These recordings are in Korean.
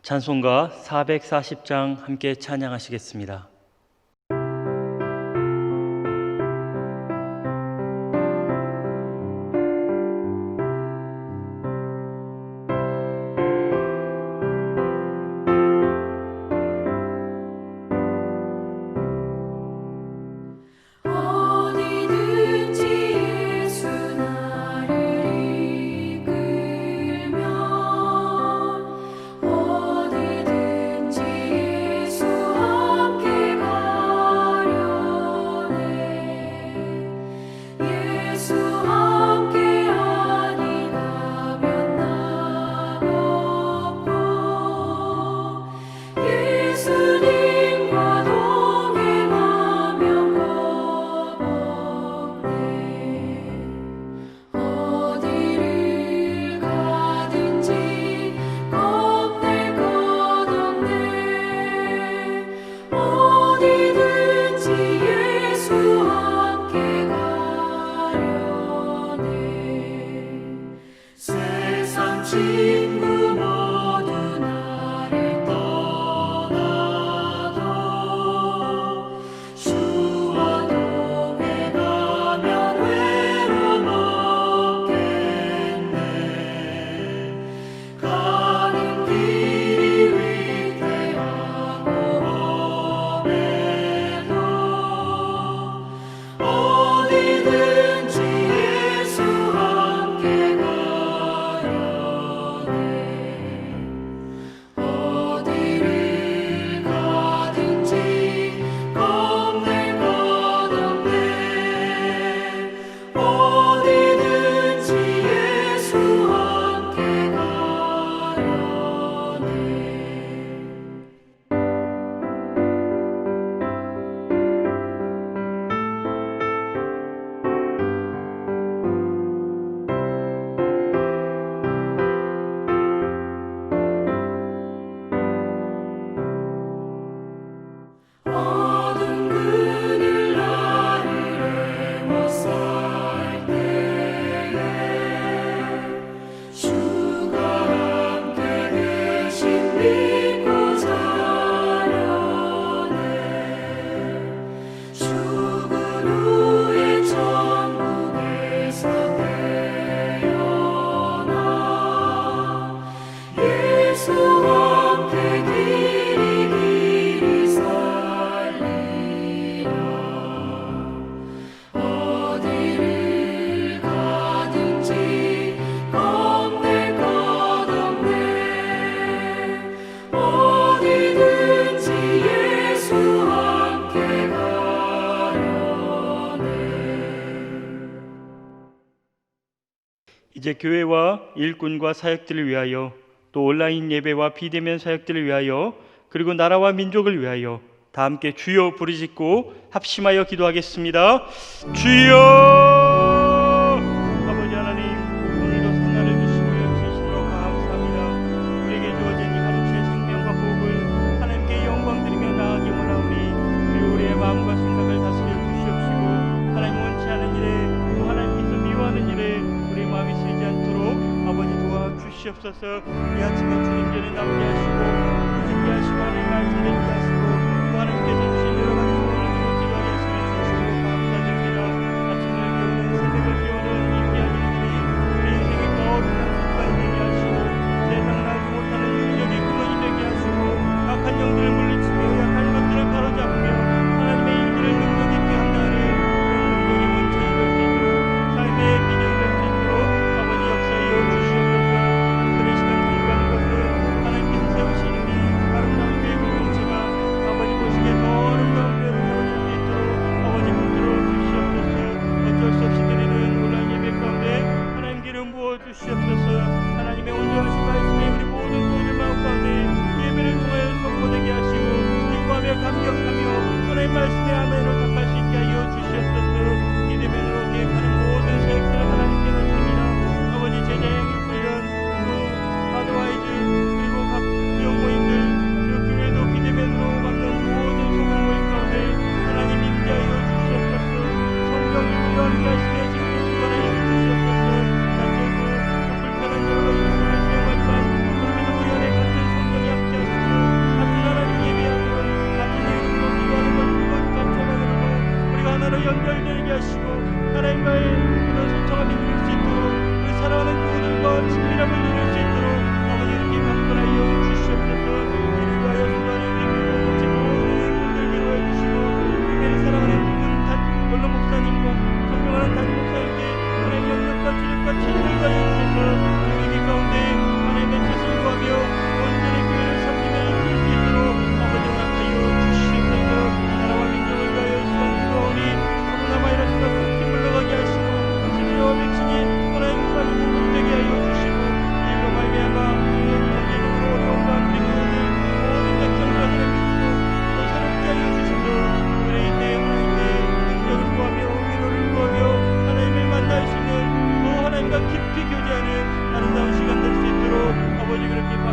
찬송가 440장 함께 찬양하시겠습니다. 이제 교회와 일꾼과 사역들을 위하여, 또 온라인 예배와 비대면 사역들을 위하여, 그리고 나라와 민족을 위하여 다 함께 주여 부르짖고 합심하여 기도하겠습니다. 주여! 아버지 하나님, 오늘도 선날을 주심을 진심으로 감사합니다. 우리에게 주어진 이 하루치의 생명과 복을 하나님께 영광 드리며 나아가기 원하오니, 그리고 우리의 마음과 생각을 다스려 주시옵시고, 하나님 원치 않은 일에, 또 하나님께서 미워하는 일에 우리의 마음이 쓰이지 않도록 아버지 도와주시옵소서. 이 아침에 주님 전에 나오게 하시고, 부르짖게 하시고, 하나님 말씀 듣게 하시고, 또 하나님께서 주신 여러 가지 소원을 기도하게 하시며 주시고 감사드립니다. 아침을 깨우는, 새벽을 깨우는 이 귀한 일들이 우리 인생의 거룩한 습관이 되게 하시고, 세상을 알지 못하는 능력의 근원이 되게 하시고, 악한 영들을 물리치며 약한 것들을 바로잡으며 하나님의 일들을 능력 있게 한다는 그런 능력의 원천이 될 수 있도록, 삶의 비전이 될 수 있도록 아버지 역사하여 주시옵소서. 그런 시간 기도하는 것은 하나님께서 세우신 이 아름다운 교회 공동체가 아버지 보시기에 더 아름다운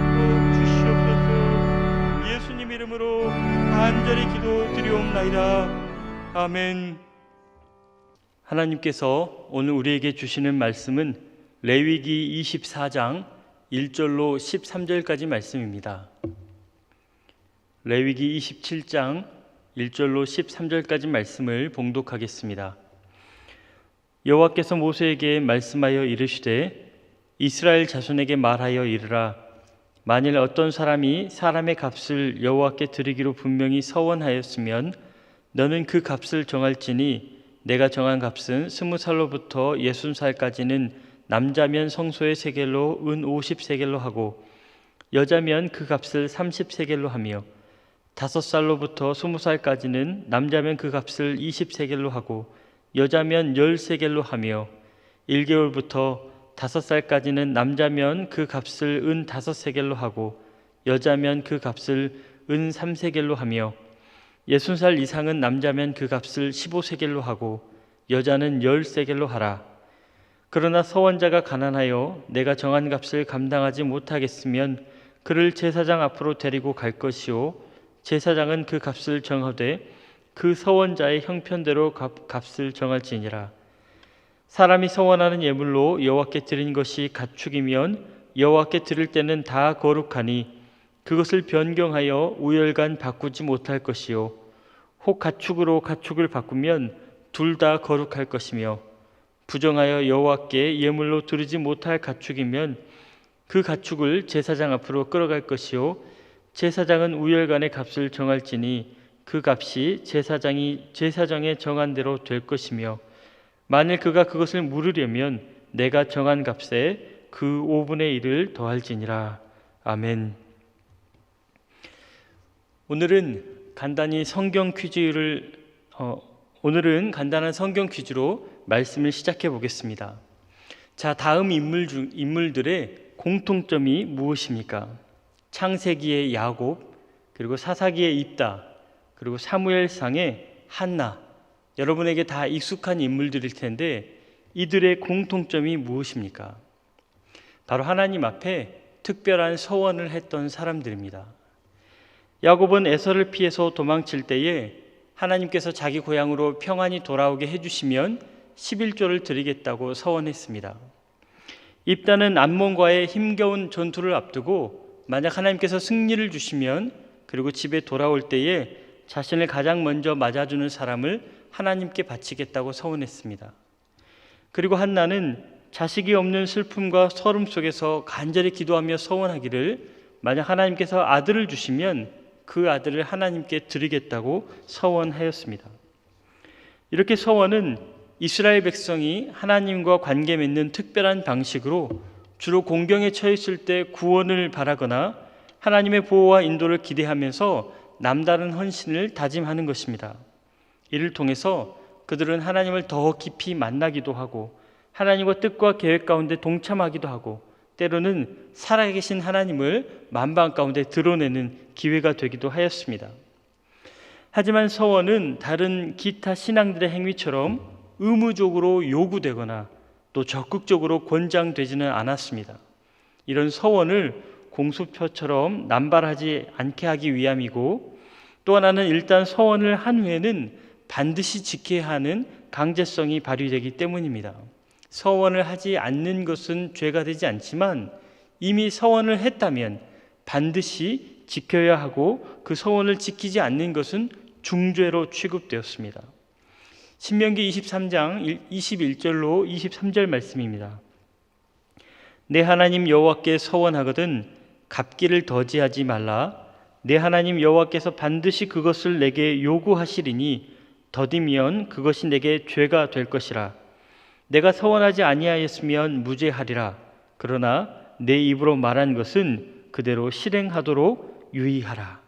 앞으로 주시옵소서. 예수님 이름으로 간절히 기도드리옵나이다. 아멘. 하나님께서 오늘 우리에게 주시는 말씀은 레위기 24장 1절로 13절까지 말씀입니다. 레위기 27장 1절로 13절까지 말씀을 봉독하겠습니다. 여호와께서 모세에게 말씀하여 이르시되 이스라엘 자손에게 말하여 이르라. 만일 어떤 사람이 사람의 값을 여호와께 드리기로 분명히 서원하였으면 너는 그 값을 정할지니 내가 정한 값은 20살로부터 60살까지는 남자면 성소의 세겔로 은 50세겔로 하고 여자면 그 값을 30세겔로 하며 5살로부터 20살까지는 남자면 그 값을 20세겔로 하고 여자면 10세겔로 하며 1개월부터 5살까지는 남자면 그 값을 은 5세겔로 하고 여자면 그 값을 은 3세겔로 하며 60살 이상은 남자면 그 값을 15세겔로 하고 여자는 10세겔로 하라. 그러나 서원자가 가난하여 내가 정한 값을 감당하지 못하겠으면 그를 제사장 앞으로 데리고 갈 것이요 제사장은 그 값을 정하되 그 서원자의 형편대로 값을 정할지니라. 사람이 서원하는 예물로 여호와께 드린 것이 가축이면 여호와께 드릴 때는 다 거룩하니 그것을 변경하여 우열간 바꾸지 못할 것이요 혹 가축으로 가축을 바꾸면 둘 다 거룩할 것이며 부정하여 여호와께 예물로 드리지 못할 가축이면 그 가축을 제사장 앞으로 끌어갈 것이요 제사장은 우열간의 값을 정할지니 그 값이 제사장의 정한 대로 될 것이며 만일 그가 그것을 물으려면 내가 정한 값에 그 5분의 1을 더할지니라. 아멘. 오늘은 간단한 성경 퀴즈로 말씀을 시작해 보겠습니다. 자, 다음 인물들의 공통점이 무엇입니까? 창세기의 야곱, 그리고 사사기의 입다, 그리고 사무엘상의 한나. 여러분에게 다 익숙한 인물들일 텐데 이들의 공통점이 무엇입니까? 바로 하나님 앞에 특별한 서원을 했던 사람들입니다. 야곱은 에서를 피해서 도망칠 때에 하나님께서 자기 고향으로 평안히 돌아오게 해주시면 11조를 드리겠다고 서원했습니다. 입다는 암몬과의 힘겨운 전투를 앞두고 만약 하나님께서 승리를 주시면 그리고 집에 돌아올 때에 자신을 가장 먼저 맞아주는 사람을 하나님께 바치겠다고 서원했습니다. 그리고 한나는 자식이 없는 슬픔과 서름 속에서 간절히 기도하며 서원하기를 만약 하나님께서 아들을 주시면 그 아들을 하나님께 드리겠다고 서원하였습니다. 이렇게 서원은 이스라엘 백성이 하나님과 관계 맺는 특별한 방식으로 주로 공경에 처했을 때 구원을 바라거나 하나님의 보호와 인도를 기대하면서 남다른 헌신을 다짐하는 것입니다. 이를 통해서 그들은 하나님을 더 깊이 만나기도 하고 하나님과 뜻과 계획 가운데 동참하기도 하고 때로는 살아계신 하나님을 만방 가운데 드러내는 기회가 되기도 하였습니다. 하지만 서원은 다른 기타 신앙들의 행위처럼 의무적으로 요구되거나 또 적극적으로 권장되지는 않았습니다. 이런 서원을 공수표처럼 남발하지 않게 하기 위함이고 또 하나는 일단 서원을 한 후에는 반드시 지켜야 하는 강제성이 발휘되기 때문입니다. 서원을 하지 않는 것은 죄가 되지 않지만 이미 서원을 했다면 반드시 지켜야 하고 그 서원을 지키지 않는 것은 중죄로 취급되었습니다. 신명기 23장 21절로 23절 말씀입니다. 내 하나님 여호와께 서원하거든 갚기를 더디하지 말라. 내 하나님 여호와께서 반드시 그것을 내게 요구하시리니 더디면 그것이 내게 죄가 될 것이라. 내가 서원하지 아니하였으면 무죄하리라. 그러나 내 입으로 말한 것은 그대로 실행하도록 유의하라.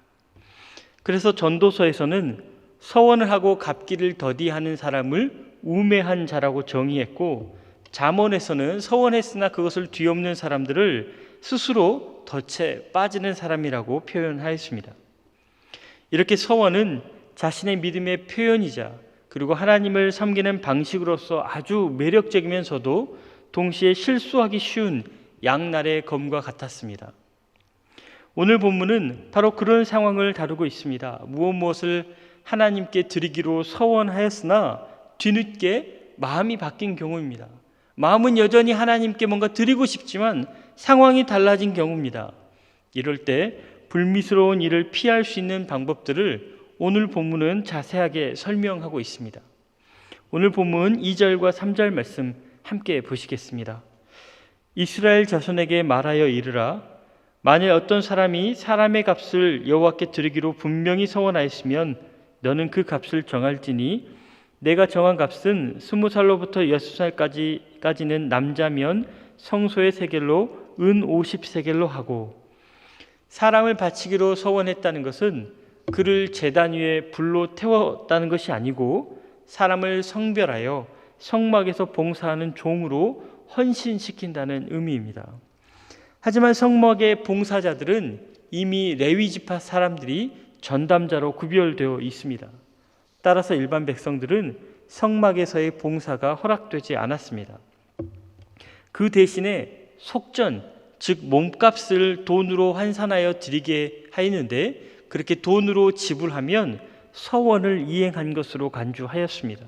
그래서 전도서에서는 서원을 하고 갚기를 더디하는 사람을 우매한 자라고 정의했고 잠언에서는 서원했으나 그것을 뒤엎는 사람들을 스스로 덫에 빠지는 사람이라고 표현하였습니다. 이렇게 서원은 자신의 믿음의 표현이자 그리고 하나님을 섬기는 방식으로서 아주 매력적이면서도 동시에 실수하기 쉬운 양날의 검과 같았습니다. 오늘 본문은 바로 그런 상황을 다루고 있습니다. 무엇을 하나님께 드리기로 서원하였으나 뒤늦게 마음이 바뀐 경우입니다. 마음은 여전히 하나님께 뭔가 드리고 싶지만 상황이 달라진 경우입니다. 이럴 때 불미스러운 일을 피할 수 있는 방법들을 오늘 본문은 자세하게 설명하고 있습니다. 오늘 본문 2절과 3절 말씀 함께 보시겠습니다. 이스라엘 자손에게 말하여 이르라. 만일 어떤 사람이 사람의 값을 여호와께 드리기로 분명히 서원하였으면 너는 그 값을 정할지니 내가 정한 값은 20살로부터 6살까지는 남자면 성소의 세겔로 은 50세겔로 하고, 사람을 바치기로 서원했다는 것은 그를 제단 위에 불로 태웠다는 것이 아니고 사람을 성별하여 성막에서 봉사하는 종으로 헌신시킨다는 의미입니다. 하지만 성막의 봉사자들은 이미 레위 지파 사람들이 전담자로 구별되어 있습니다. 따라서 일반 백성들은 성막에서의 봉사가 허락되지 않았습니다. 그 대신에 속전, 즉 몸값을 돈으로 환산하여 드리게 하였는데 그렇게 돈으로 지불하면 서원을 이행한 것으로 간주하였습니다.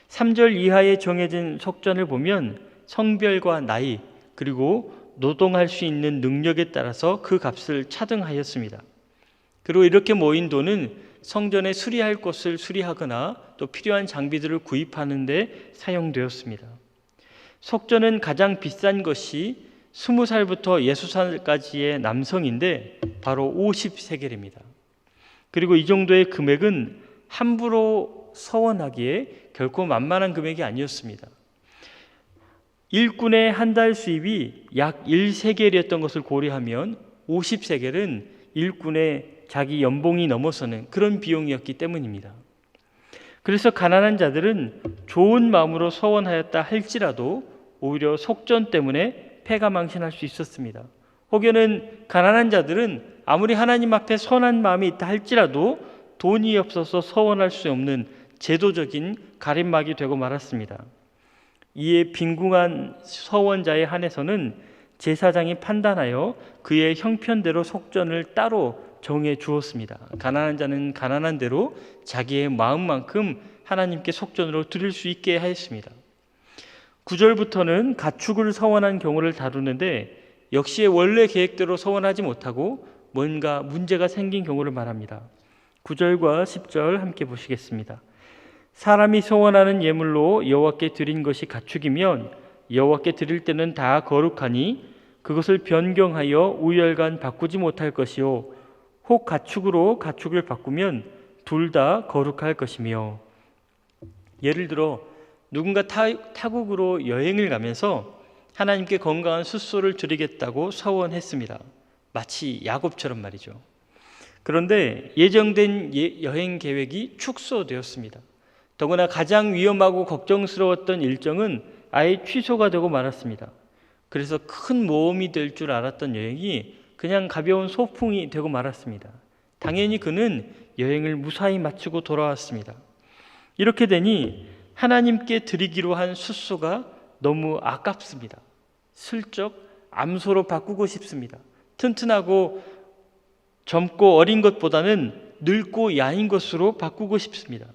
3절 이하에 정해진 속전을 보면 성별과 나이 그리고 노동할 수 있는 능력에 따라서 그 값을 차등하였습니다. 그리고 이렇게 모인 돈은 성전에 수리할 것을 수리하거나 또 필요한 장비들을 구입하는 데 사용되었습니다. 속전은 가장 비싼 것이 20살부터 60살까지의 남성인데 바로 50세겔입니다. 그리고 이 정도의 금액은 함부로 서원하기에 결코 만만한 금액이 아니었습니다. 일꾼의 한 달 수입이 약 1세겔이었던 것을 고려하면 50세겔은 일꾼의 자기 연봉이 넘어서는 그런 비용이었기 때문입니다. 그래서 가난한 자들은 좋은 마음으로 서원하였다 할지라도 오히려 속전 때문에 패가망신할 수 있었습니다. 혹여는 가난한 자들은 아무리 하나님 앞에 선한 마음이 있다 할지라도 돈이 없어서 서원할 수 없는 제도적인 가림막이 되고 말았습니다. 이에 빈궁한 서원자에 한해서는 제사장이 판단하여 그의 형편대로 속전을 따로 정해 주었습니다. 가난한 자는 가난한 대로 자기의 마음만큼 하나님께 속전으로 드릴 수 있게 하였습니다. 9절부터는 가축을 서원한 경우를 다루는데 역시 원래 계획대로 서원하지 못하고 뭔가 문제가 생긴 경우를 말합니다. 9절과 10절 함께 보시겠습니다. 사람이 서원하는 예물로 여호와께 드린 것이 가축이면 여호와께 드릴 때는 다 거룩하니 그것을 변경하여 우열간 바꾸지 못할 것이요 혹 가축으로 가축을 바꾸면 둘 다 거룩할 것이며. 예를 들어 누군가 타국으로 여행을 가면서 하나님께 건강한 숫소를 드리겠다고 서원했습니다. 마치 야곱처럼 말이죠. 그런데 예정된 여행 계획이 축소되었습니다. 더구나 가장 위험하고 걱정스러웠던 일정은 아예 취소가 되고 말았습니다. 그래서 큰 모험이 될 줄 알았던 여행이 그냥 가벼운 소풍이 되고 말았습니다. 당연히 그는 여행을 무사히 마치고 돌아왔습니다. 이렇게 되니 하나님께 드리기로 한 숫소가 너무 아깝습니다. 슬쩍 암소로 바꾸고 싶습니다. 튼튼하고 젊고 어린 것보다는 늙고 야인 것으로 바꾸고 싶습니다.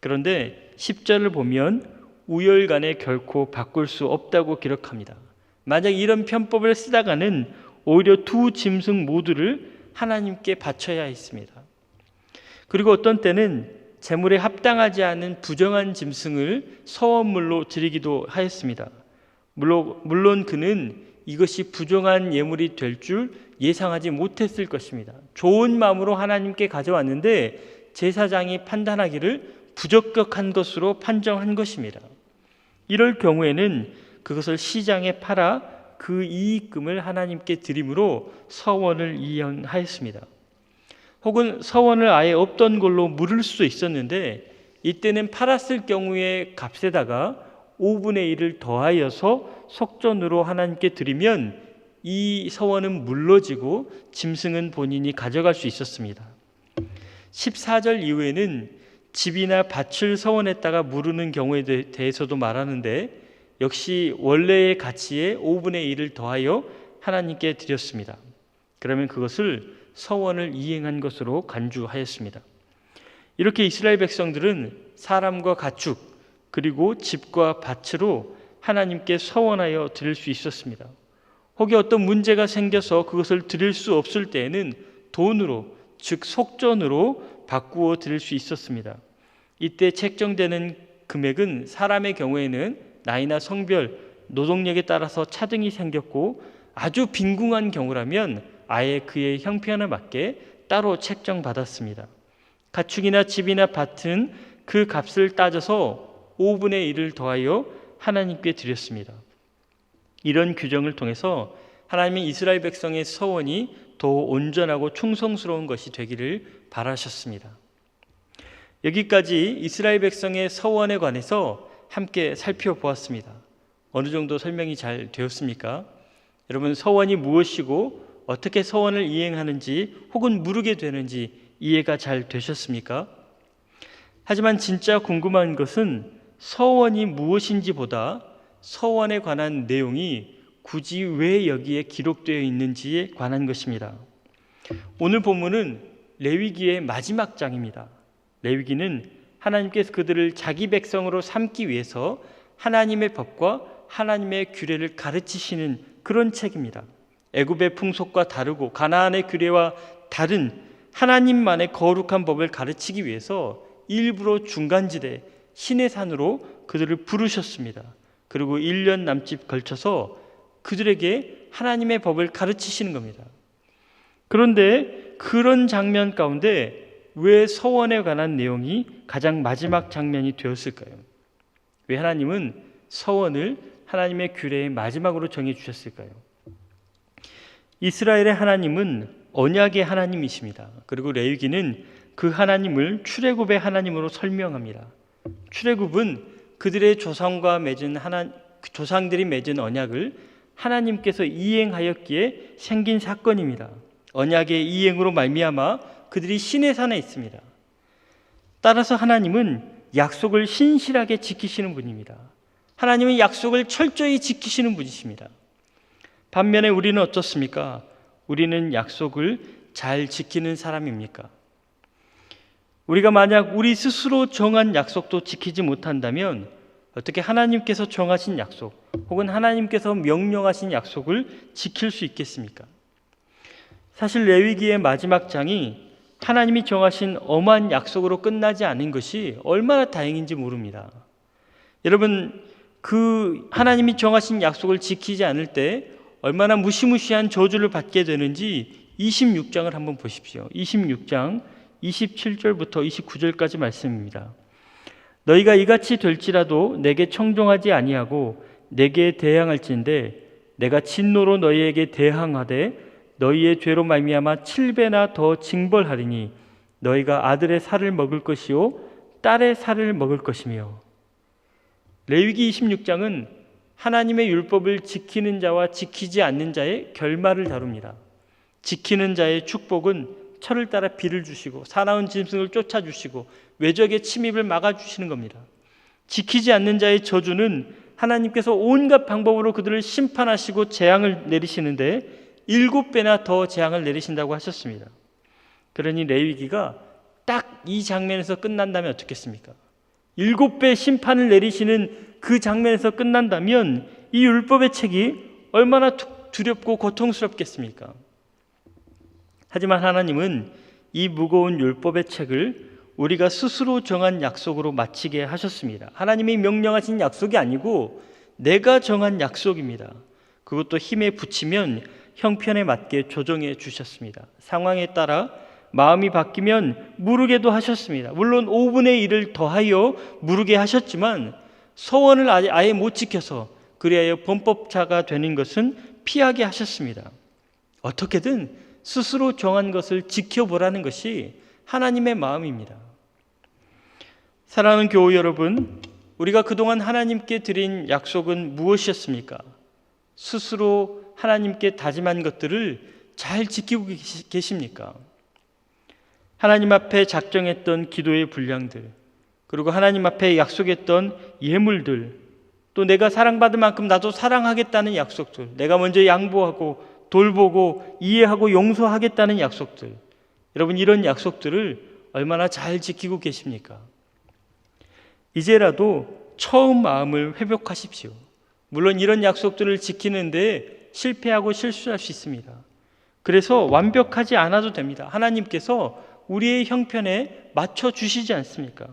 그런데 10절을 보면 우열간에 결코 바꿀 수 없다고 기록합니다. 만약 이런 편법을 쓰다가는 오히려 두 짐승 모두를 하나님께 바쳐야 했습니다. 그리고 어떤 때는 제물에 합당하지 않은 부정한 짐승을 서원물로 드리기도 하였습니다. 물론 그는 이것이 부정한 예물이 될 줄 예상하지 못했을 것입니다. 좋은 마음으로 하나님께 가져왔는데 제사장이 판단하기를 부적격한 것으로 판정한 것입니다. 이럴 경우에는 그것을 시장에 팔아 그 이익금을 하나님께 드림으로 서원을 이행하였습니다. 혹은 서원을 아예 없던 걸로 물을 수도 있었는데 이때는 팔았을 경우의 값에다가 5분의 1을 더하여서 속전으로 하나님께 드리면 이 서원은 물러지고 짐승은 본인이 가져갈 수 있었습니다. 14절 이후에는 집이나 밭을 서원했다가 무르는 경우에 대해서도 말하는데 역시 원래의 가치의 5분의 1을 더하여 하나님께 드렸습니다. 그러면 그것을 서원을 이행한 것으로 간주하였습니다. 이렇게 이스라엘 백성들은 사람과 가축 그리고 집과 밭으로 하나님께 서원하여 드릴 수 있었습니다. 혹이 어떤 문제가 생겨서 그것을 드릴 수 없을 때에는 돈으로, 즉 속전으로 바꾸어 드릴 수 있었습니다. 이때 책정되는 금액은 사람의 경우에는 나이나 성별, 노동력에 따라서 차등이 생겼고 아주 빈궁한 경우라면 아예 그의 형편에 맞게 따로 책정받았습니다. 가축이나 집이나 밭은 그 값을 따져서 5분의 1을 더하여 하나님께 드렸습니다. 이런 규정을 통해서 하나님이 이스라엘 백성의 서원이 더 온전하고 충성스러운 것이 되기를 바라셨습니다. 여기까지 이스라엘 백성의 서원에 관해서 함께 살펴보았습니다. 어느 정도 설명이 잘 되었습니까? 여러분, 서원이 무엇이고 어떻게 서원을 이행하는지 혹은 물으게 되는지 이해가 잘 되셨습니까? 하지만 진짜 궁금한 것은 서원이 무엇인지보다 서원에 관한 내용이 굳이 왜 여기에 기록되어 있는지에 관한 것입니다. 오늘 본문은 레위기의 마지막 장입니다. 레위기는 하나님께서 그들을 자기 백성으로 삼기 위해서 하나님의 법과 하나님의 규례를 가르치시는 그런 책입니다. 애굽의 풍속과 다르고 가나안의 규례와 다른 하나님만의 거룩한 법을 가르치기 위해서 일부러 중간지대 시내산으로 그들을 부르셨습니다. 그리고 1년 남짓 걸쳐서 그들에게 하나님의 법을 가르치시는 겁니다. 그런데 그런 장면 가운데 왜 서원에 관한 내용이 가장 마지막 장면이 되었을까요? 왜 하나님은 서원을 하나님의 규례의 마지막으로 정해 주셨을까요? 이스라엘의 하나님은 언약의 하나님이십니다. 그리고 레위기는 그 하나님을 출애굽의 하나님으로 설명합니다. 출애굽은 그들의 조상들이 맺은 언약을 하나님께서 이행하였기에 생긴 사건입니다. 언약의 이행으로 말미암아 그들이 시내산에 있습니다. 따라서 하나님은 약속을 신실하게 지키시는 분입니다. 하나님은 약속을 철저히 지키시는 분이십니다. 반면에 우리는 어떻습니까? 우리는 약속을 잘 지키는 사람입니까? 우리가 만약 우리 스스로 정한 약속도 지키지 못한다면 어떻게 하나님께서 정하신 약속 혹은 하나님께서 명령하신 약속을 지킬 수 있겠습니까? 사실 레위기의 마지막 장이 하나님이 정하신 엄한 약속으로 끝나지 않은 것이 얼마나 다행인지 모릅니다. 여러분, 그 하나님이 정하신 약속을 지키지 않을 때 얼마나 무시무시한 저주를 받게 되는지 26장을 한번 보십시오. 26장 27절부터 29절까지 말씀입니다. 너희가 이같이 될지라도 내게 청종하지 아니하고 내게 대항할진대 내가 진노로 너희에게 대항하되 너희의 죄로 말미암아 7배나 더 징벌하리니 너희가 아들의 살을 먹을 것이요 딸의 살을 먹을 것이며. 레위기 26장은 하나님의 율법을 지키는 자와 지키지 않는 자의 결말을 다룹니다. 지키는 자의 축복은 철을 따라 비를 주시고 사나운 짐승을 쫓아주시고 외적의 침입을 막아주시는 겁니다. 지키지 않는 자의 저주는 하나님께서 온갖 방법으로 그들을 심판하시고 재앙을 내리시는데 7배나 더 재앙을 내리신다고 하셨습니다. 그러니 레위기가 딱 이 장면에서 끝난다면 어떻겠습니까? 7배 심판을 내리시는 그 장면에서 끝난다면 이 율법의 책이 얼마나 두렵고 고통스럽겠습니까? 하지만 하나님은 이 무거운 율법의 책을 우리가 스스로 정한 약속으로 마치게 하셨습니다. 하나님이 명령하신 약속이 아니고 내가 정한 약속입니다. 그것도 힘에 붙이면 형편에 맞게 조정해 주셨습니다. 상황에 따라 마음이 바뀌면 무르게도 하셨습니다. 물론 5분의 1을 더하여 무르게 하셨지만 서원을 아예 못 지켜서 그리하여 범법자가 되는 것은 피하게 하셨습니다. 어떻게든 스스로 정한 것을 지켜보라는 것이 하나님의 마음입니다. 사랑하는 교우 여러분, 우리가 그동안 하나님께 드린 약속은 무엇이었습니까? 스스로 하나님께 다짐한 것들을 잘 지키고 계십니까? 하나님 앞에 작정했던 기도의 분량들, 그리고 하나님 앞에 약속했던 예물들, 또 내가 사랑받을 만큼 나도 사랑하겠다는 약속들, 내가 먼저 양보하고 돌보고 이해하고 용서하겠다는 약속들, 여러분 이런 약속들을 얼마나 잘 지키고 계십니까? 이제라도 처음 마음을 회복하십시오. 물론 이런 약속들을 지키는데 실패하고 실수할 수 있습니다. 그래서 완벽하지 않아도 됩니다. 하나님께서 우리의 형편에 맞춰 주시지 않습니까?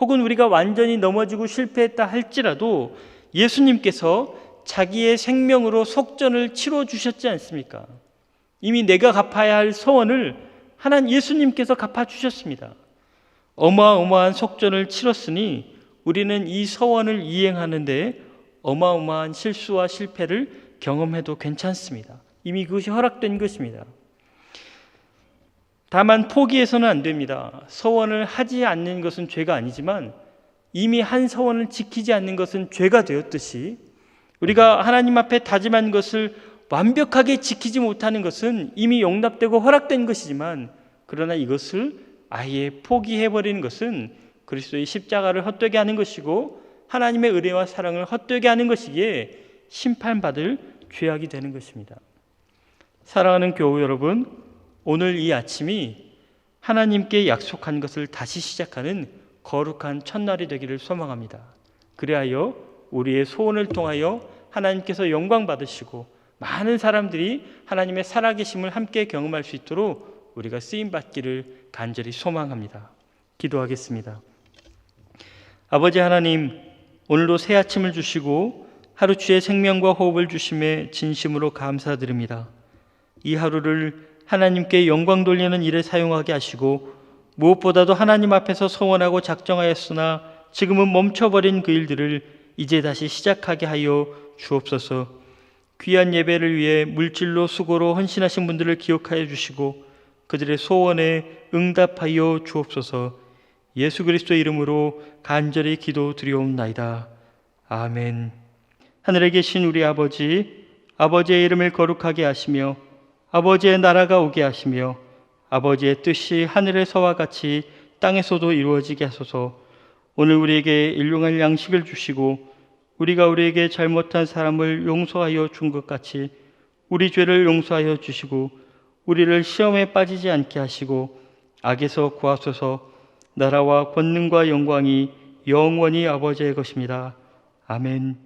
혹은 우리가 완전히 넘어지고 실패했다 할지라도 예수님께서 자기의 생명으로 속전을 치러 주셨지 않습니까? 이미 내가 갚아야 할 소원을 하나님 예수님께서 갚아 주셨습니다. 어마어마한 속전을 치렀으니 우리는 이 서원을 이행하는데 어마어마한 실수와 실패를 경험해도 괜찮습니다. 이미 그것이 허락된 것입니다. 다만 포기해서는 안 됩니다. 서원을 하지 않는 것은 죄가 아니지만 이미 한 서원을 지키지 않는 것은 죄가 되었듯이 우리가 하나님 앞에 다짐한 것을 완벽하게 지키지 못하는 것은 이미 용납되고 허락된 것이지만 그러나 이것을 아예 포기해버리는 것은 그리스도의 십자가를 헛되게 하는 것이고 하나님의 은혜와 사랑을 헛되게 하는 것이기에 심판받을 죄악이 되는 것입니다. 사랑하는 교우 여러분, 오늘 이 아침이 하나님께 약속한 것을 다시 시작하는 거룩한 첫날이 되기를 소망합니다. 그리하여 우리의 소원을 통하여 하나님께서 영광 받으시고 많은 사람들이 하나님의 살아계심을 함께 경험할 수 있도록 우리가 쓰임받기를 간절히 소망합니다. 기도하겠습니다. 아버지 하나님, 오늘도 새 아침을 주시고 하루치의 생명과 호흡을 주심에 진심으로 감사드립니다. 이 하루를 하나님께 영광 돌리는 일에 사용하게 하시고 무엇보다도 하나님 앞에서 소원하고 작정하였으나 지금은 멈춰버린 그 일들을 이제 다시 시작하게 하여 주옵소서. 귀한 예배를 위해 물질로 수고로 헌신하신 분들을 기억하여 주시고 그들의 소원에 응답하여 주옵소서. 예수 그리스도의 이름으로 간절히 기도드리옵나이다. 아멘. 하늘에 계신 우리 아버지, 아버지의 이름을 거룩하게 하시며 아버지의 나라가 오게 하시며 아버지의 뜻이 하늘에서와 같이 땅에서도 이루어지게 하소서. 오늘 우리에게 일용할 양식을 주시고 우리가 우리에게 잘못한 사람을 용서하여 준 것 같이 우리 죄를 용서하여 주시고 우리를 시험에 빠지지 않게 하시고 악에서 구하소서. 나라와 권능과 영광이 영원히 아버지의 것입니다. 아멘.